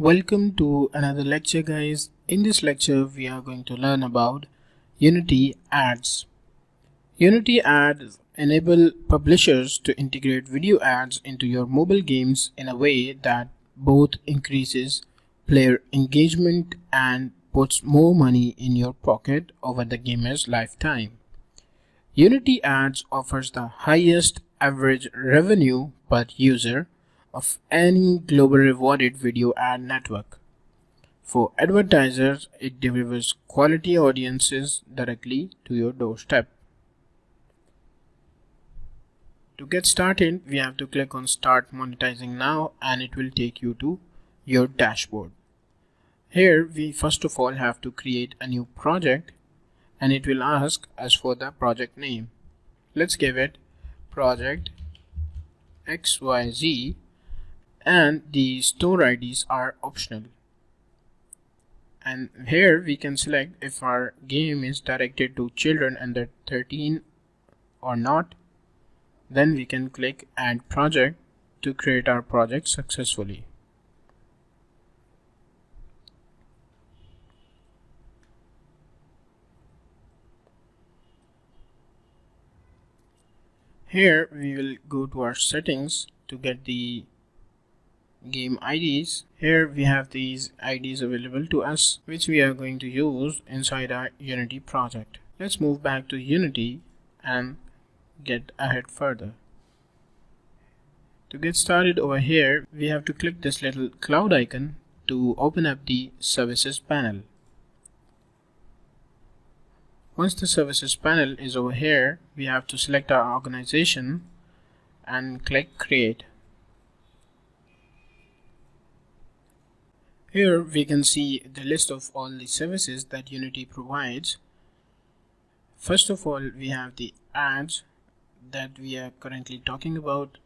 Welcome to another lecture, guys. In this lecture we are going to learn about Unity ads. Unity ads enable publishers to integrate video ads into your mobile games in a way that both increases player engagement and puts more money in your pocket over the gamer's lifetime. Unity ads offers the highest average revenue per user of any global rewarded video ad network. For advertisers, it delivers quality audiences directly to your doorstep. To get started, we have to click on Start Monetizing Now and it will take you to your dashboard. Here we first of all have to create a new project and it will ask us for the project name. Let's give it Project XYZ and the store IDs are optional. And here we can select if our game is directed to children under 13 or not. Then we can click Add Project to create our project successfully. Here we will go to our settings to get the game IDs. Here we have these IDs available to us which we are going to use inside our Unity project. Let's move back to Unity and get ahead further. To get started over here, we have to click this little cloud icon to open up the services panel. Once the services panel is over here, we have to select our organization and click create. Here we can see the list of all the services that Unity provides. First of all, we have the ads that we are currently talking about.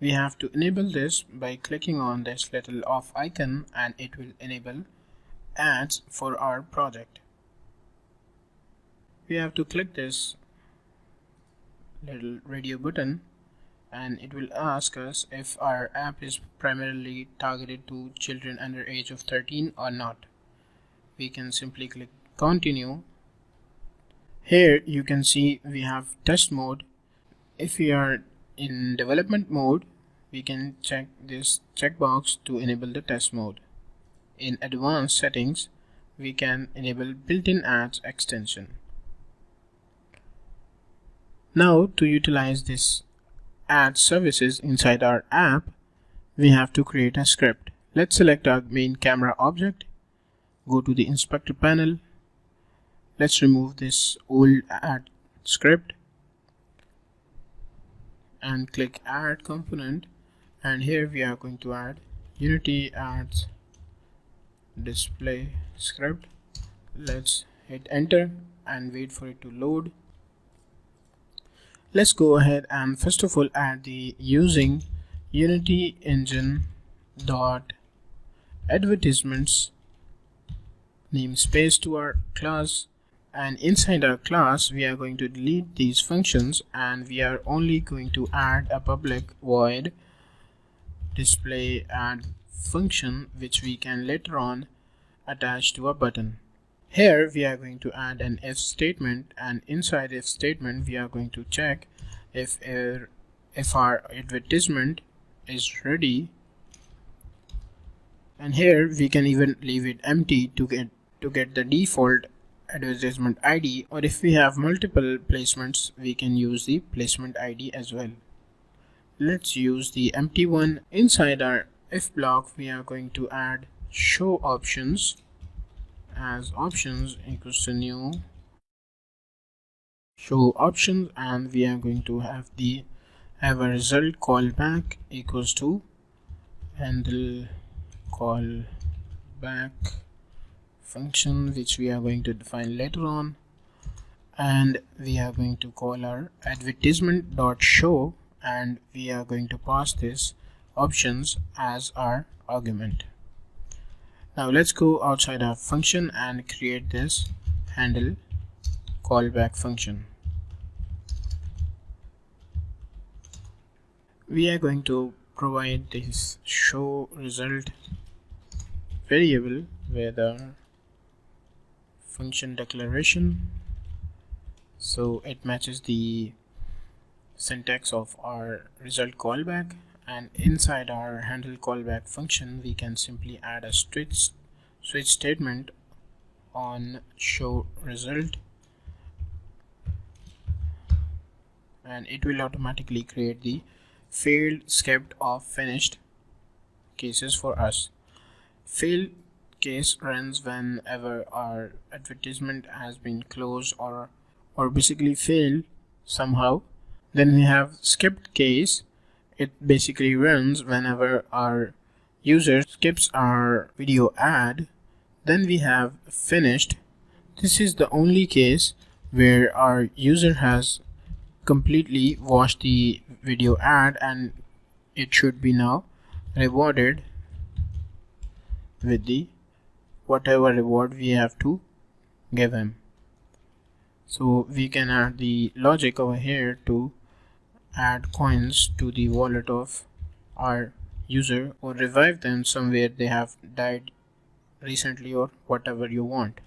We have to enable this by clicking on this little off icon and it will enable ads for our project. We have to click this little radio button and it will ask us if our app is primarily targeted to children under age of 13 or not. We can simply click continue. Here you can see we have test mode. If we are in development mode, we can check this checkbox to enable the test mode. In advanced settings, we can enable built-in ads extension. Now to utilize this ad services inside our app, we have to create a script. Let's select our main camera object, go to the inspector panel. Let's remove this old ad script and click add component, and here we are going to add Unity ads display script. Let's hit enter and wait for it to load. Let's go ahead and first of all add the using Unity engine dot advertisements namespace to our class, and inside our class we are going to delete these functions and we are only going to add a public void display ad function which we can later on attach to a button. Here we are going to add an if statement, and inside if statement we are going to check if our advertisement is ready, and here we can even leave it empty to get the default advertisement ID, or if we have multiple placements we can use the placement ID as well. Let's use the empty one. Inside our if block we are going to add show options as options equals to new show options, and we are going to have a result callback equals to handle callback function which we are going to define later on, and we are going to call our advertisement dot show and we are going to pass this options as our argument. Now let's go outside our function and create this handle callback function. We are going to provide this show result variable with our function declaration, so it matches the syntax of our result callback, and inside our handle callback function we can simply add a switch statement on show result, and it will automatically create the failed, skipped, or finished cases for us. Failed case runs whenever our advertisement has been closed or basically failed somehow. Then we have skipped case. It basically runs whenever our user skips our video ad. Then we have finished. This is the only case where our user has completely watched the video ad and it should be now rewarded with the whatever reward we have to give him. So we can add the logic over here to add coins to the wallet of our user or revive them somewhere they have died recently or whatever you want.